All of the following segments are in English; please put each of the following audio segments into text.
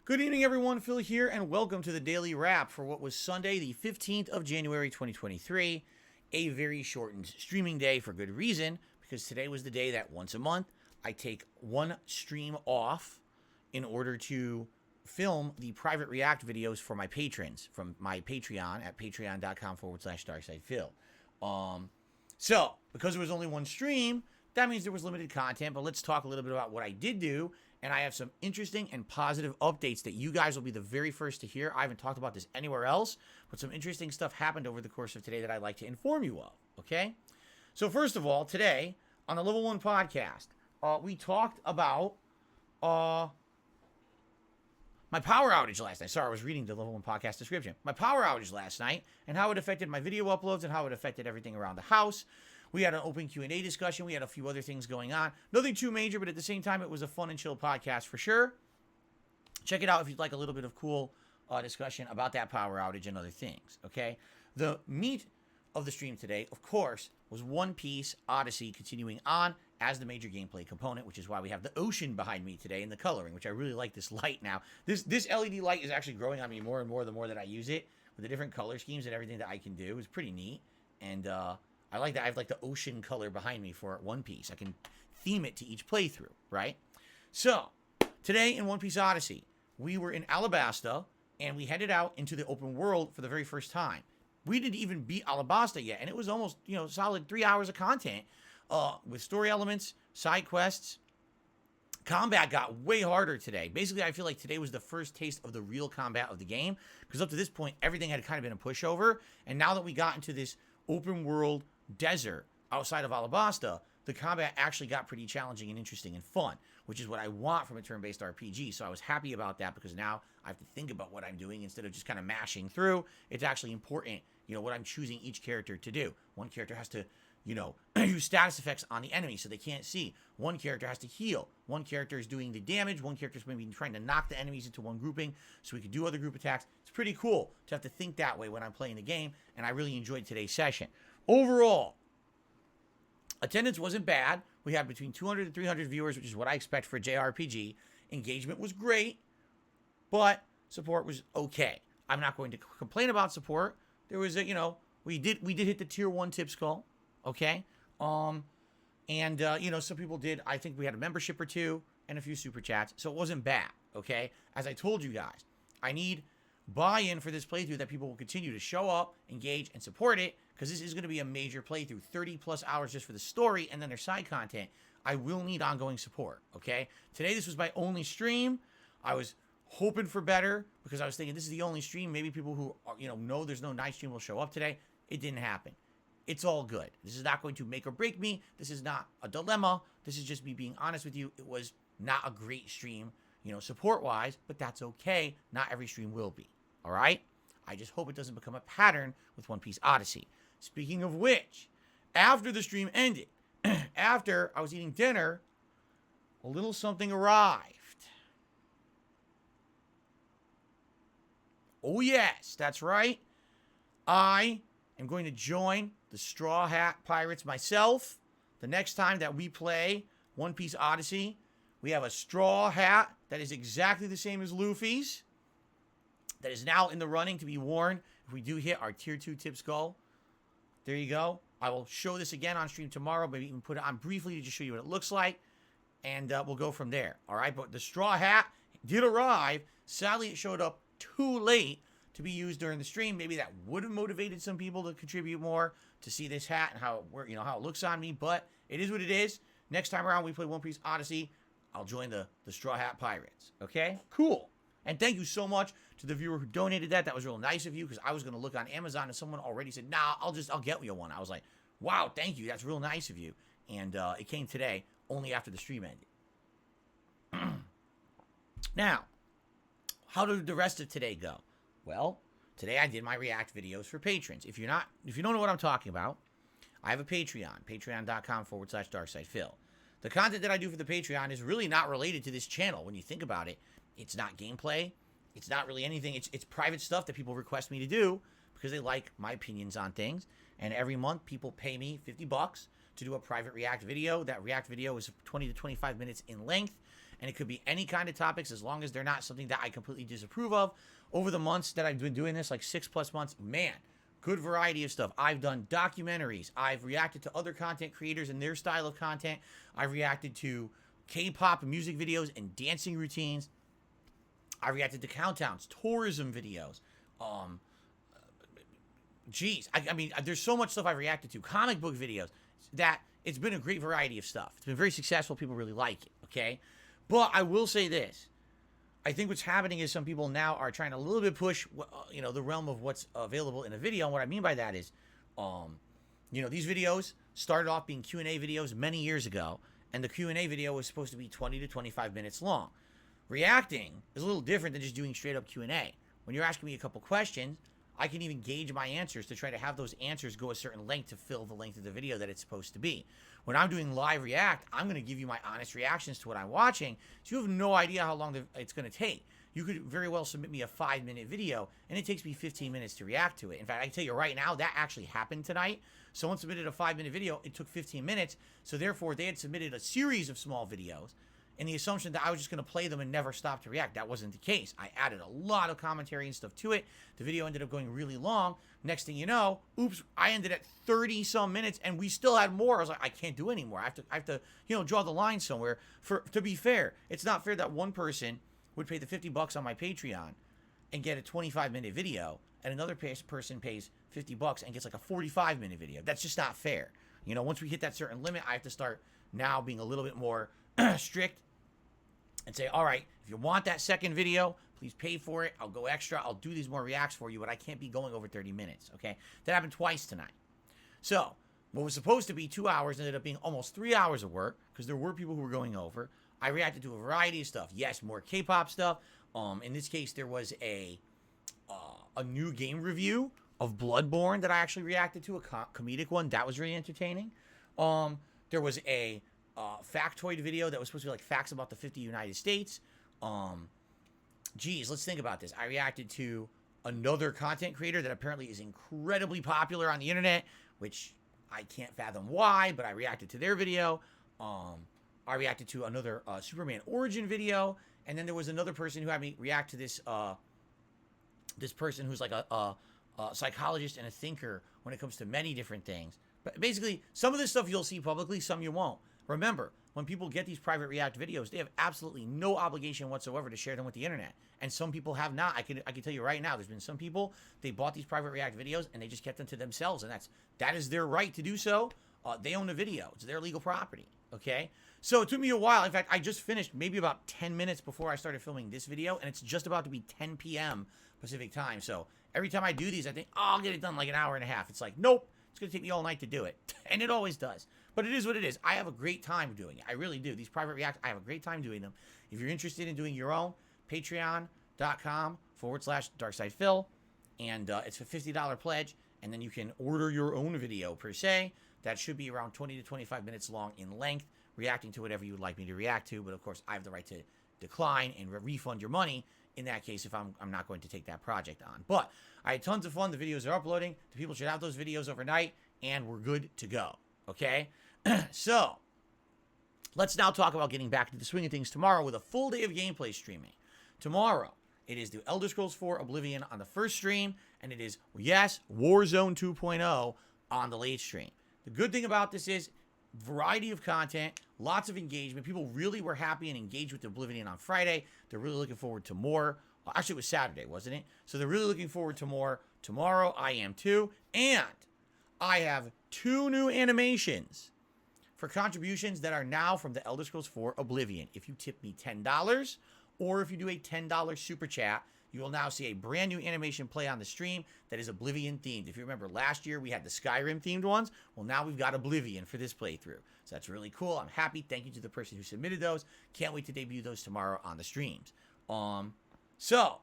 Good evening, everyone. Phil here, and welcome to the Daily Wrap for what was Sunday, the 15th of January, 2023. A very shortened streaming day for good reason, because today was the day that once a month I take one stream off in order to film the private react videos for my patrons from my Patreon at patreon.com/darksidephil. So, because there was only one stream, that means there was limited content, but let's talk a little bit about what I did do. And I have some interesting and positive updates that you guys will be the very first to hear. I haven't talked about this anywhere else, but some interesting stuff happened over the course of today that I'd like to inform you of, okay? So first of all, today on the Level 1 podcast, we talked about my power outage last night. Sorry, I was reading the Level 1 podcast description. My power outage last night and how it affected my video uploads and how it affected everything around the house. We had an open Q&A discussion. We had a few other things going on. Nothing too major, but at the same time, it was a fun and chill podcast for sure. Check it out if you'd like a little bit of cool discussion about that power outage and other things, okay? The meat of the stream today, of course, was One Piece Odyssey continuing on as the major gameplay component, which is why we have the ocean behind me today in the coloring, which I really like this light now. This LED light is actually growing on me more and more the more that I use it, with the different color schemes and everything that I can do. It's pretty neat, and I like that. I have like the ocean color behind me for One Piece. I can theme it to each playthrough, right? So, today in One Piece Odyssey, we were in Alabasta, and we headed out into the open world for the very first time. We didn't even beat Alabasta yet, and it was almost, solid 3 hours of content with story elements, side quests. Combat got way harder today. Basically, I feel like today was the first taste of the real combat of the game, because up to this point, everything had kind of been a pushover, and now that we got into this open world desert outside of Alabasta, the combat actually got pretty challenging and interesting and fun, which is what I want from a turn-based RPG. So I was happy about that, because now I have to think about what I'm doing instead of just kind of mashing through. It's actually important, what I'm choosing each character to do. One character has to, use status effects on the enemy so they can't see. One character has to heal. One character is doing the damage. One character is maybe trying to knock the enemies into one grouping so we can do other group attacks. It's pretty cool to have to think that way when I'm playing the game, and I really enjoyed today's session. Overall, attendance wasn't bad. We had between 200 and 300 viewers, which is what I expect for a JRPG. Engagement was great, but support was okay. I'm not going to complain about support. There was we did hit the tier 1 tip skull, okay? Some people did. I think we had a membership or two and a few super chats, so it wasn't bad, okay? As I told you guys, I need buy-in for this playthrough that people will continue to show up, engage, and support it, because this is going to be a major playthrough, 30 plus hours just for the story and then their side content. I will need ongoing support, okay? Today, this was my only stream. I was hoping for better, because I was thinking this is the only stream. Maybe people who know there's no night stream will show up today. It didn't happen. It's all good. This is not going to make or break me. This is not a dilemma. This is just me being honest with you. It was not a great stream, support-wise, but that's okay. Not every stream will be, all right? I just hope it doesn't become a pattern with One Piece Odyssey. Speaking of which, after the stream ended, after I was eating dinner, a little something arrived. Oh yes, that's right. I am going to join the Straw Hat Pirates myself. The next time that we play One Piece Odyssey, we have a straw hat that is exactly the same as Luffy's, that is now in the running to be worn if we do hit our tier 2 tip skull. There you go. I will show this again on stream tomorrow, maybe even put it on briefly to just show you what it looks like, and we'll go from there. All right, but the straw hat did arrive. Sadly, it showed up too late to be used during the stream. Maybe that would have motivated some people to contribute more to see this hat and how it looks on me, but it is what it is. Next time around we play One Piece Odyssey, I'll join the Straw Hat Pirates. Okay? Cool. And thank you so much to the viewer who donated that. That was real nice of you, because I was going to look on Amazon and someone already said, nah, I'll get you one. I was like, wow, thank you. That's real nice of you. And it came today, only after the stream ended. Now, how did the rest of today go? Well, today I did my React videos for patrons. If you don't know what I'm talking about, I have a Patreon, patreon.com/darksidephil. The content that I do for the Patreon is really not related to this channel. When you think about it, it's not gameplay. It's not really anything. It's private stuff that people request me to do because they like my opinions on things. And every month, people pay me $50 to do a private React video. That React video is 20 to 25 minutes in length. and it could be any kind of topics as long as they're not something that I completely disapprove of. Over the months that I've been doing this, like 6+ months, man, good variety of stuff. I've done documentaries. I've reacted to other content creators and their style of content. I've reacted to K-pop music videos and dancing routines. I reacted to countdowns, tourism videos. I mean, there's so much stuff I've reacted to. Comic book videos. That it's been a great variety of stuff. It's been very successful. People really like it, okay? But I will say this. I think what's happening is some people now are trying to a little bit push, the realm of what's available in a video. And what I mean by that is, these videos started off being Q&A videos many years ago. And the Q&A video was supposed to be 20 to 25 minutes long. Reacting is a little different than just doing straight up Q&A. When you're asking me a couple questions, I can even gauge my answers to try to have those answers go a certain length to fill the length of the video that it's supposed to be. When I'm doing live react, I'm going to give you my honest reactions to what I'm watching, so you have no idea how long it's going to take. You could very well submit me a 5-minute video, and it takes me 15 minutes to react to it. In fact, I can tell you right now, that actually happened tonight. Someone submitted a 5-minute video. It took 15 minutes, so therefore, they had submitted a series of small videos, in the assumption that I was just going to play them and never stop to react. That wasn't the case. I added a lot of commentary and stuff to it. The video ended up going really long. Next thing you know, oops, I ended at 30-some minutes, and we still had more. I was like, I can't do anymore. I have to, draw the line somewhere. To be fair, it's not fair that one person would pay the $50 on my Patreon and get a 25-minute video, and another person pays $50 and gets like a 45-minute video. That's just not fair. Once we hit that certain limit, I have to start now being a little bit more strict and say, all right, if you want that second video, please pay for it. I'll go extra. I'll do these more reacts for you, but I can't be going over 30 minutes, okay? That happened twice tonight. So what was supposed to be 2 hours ended up being almost 3 hours of work because there were people who were going over. I reacted to a variety of stuff. Yes, more K-pop stuff. In this case, there was a new game review of Bloodborne that I actually reacted to, a comedic one. That was really entertaining. There was a factoid video that was supposed to be like facts about the 50 United States. Let's think about this. I reacted to another content creator that apparently is incredibly popular on the internet, which I can't fathom why, but I reacted to their video. I reacted to another Superman origin video, and then there was another person who had me react to this person who's like a psychologist and a thinker when it comes to many different things. But basically, some of this stuff you'll see publicly, some you won't. Remember, when people get these private react videos, they have absolutely no obligation whatsoever to share them with the internet. And some people have not. I can tell you right now, there's been some people, they bought these private react videos and they just kept them to themselves. And that is their right to do so. They own the video. It's their legal property. Okay? So it took me a while. In fact, I just finished maybe about 10 minutes before I started filming this video. And it's just about to be 10 p.m. Pacific time. So every time I do these, I think, I'll get it done like an hour and a half. It's like, nope. It's going to take me all night to do it. And it always does. But it is what it is. I have a great time doing it. I really do. These private reacts, I have a great time doing them. If you're interested in doing your own, patreon.com/DarkSidePhil. And it's a $50 pledge. And then you can order your own video per se. That should be around 20 to 25 minutes long in length, reacting to whatever you would like me to react to. But of course, I have the right to decline and refund your money in that case if I'm not going to take that project on. But I had tons of fun. The videos are uploading. The people should have those videos overnight, and we're good to go. Okay? So, let's now talk about getting back to the swing of things tomorrow with a full day of gameplay streaming. Tomorrow, it is the Elder Scrolls 4 Oblivion on the first stream, and it is, yes, Warzone 2.0 on the late stream. The good thing about this is variety of content, lots of engagement. People really were happy and engaged with the Oblivion on Friday. They're really looking forward to more. Actually, it was Saturday, wasn't it? So they're really looking forward to more tomorrow. I am too. And I have 2 new animations for contributions that are now from the Elder Scrolls 4 Oblivion. If you tip me $10 or if you do a $10 super chat, you will now see a brand new animation play on the stream that is Oblivion themed. If you remember last year, we had the Skyrim themed ones. Well, now we've got Oblivion for this playthrough. So that's really cool. I'm happy. Thank you to the person who submitted those. Can't wait to debut those tomorrow on the streams. So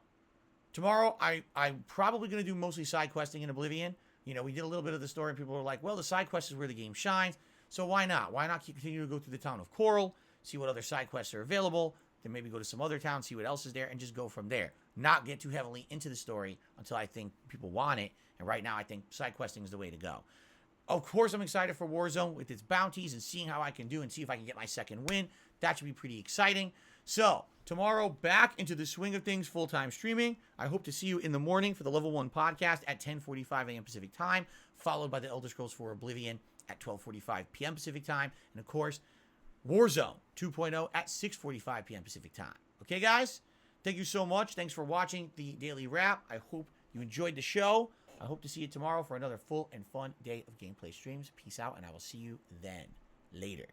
tomorrow I'm probably going to do mostly side questing in Oblivion. We did a little bit of the story and people were like, well, the side quest is where the game shines. So why not? Why not continue to go through the town of Coral, see what other side quests are available, then maybe go to some other town, see what else is there, and just go from there. Not get too heavily into the story until I think people want it. And right now, I think side questing is the way to go. Of course, I'm excited for Warzone with its bounties and seeing how I can do and see if I can get my second win. That should be pretty exciting. So, tomorrow, back into the swing of things, full-time streaming. I hope to see you in the morning for the Level 1 podcast at 10:45 a.m. Pacific time, followed by the Elder Scrolls 4 Oblivion at 12:45 p.m. Pacific time, and of course, Warzone 2.0 at 6:45 p.m. Pacific time. Okay, guys? Thank you so much. Thanks for watching the Daily Wrap. I hope you enjoyed the show. I hope to see you tomorrow for another full and fun day of gameplay streams. Peace out, and I will see you then. Later.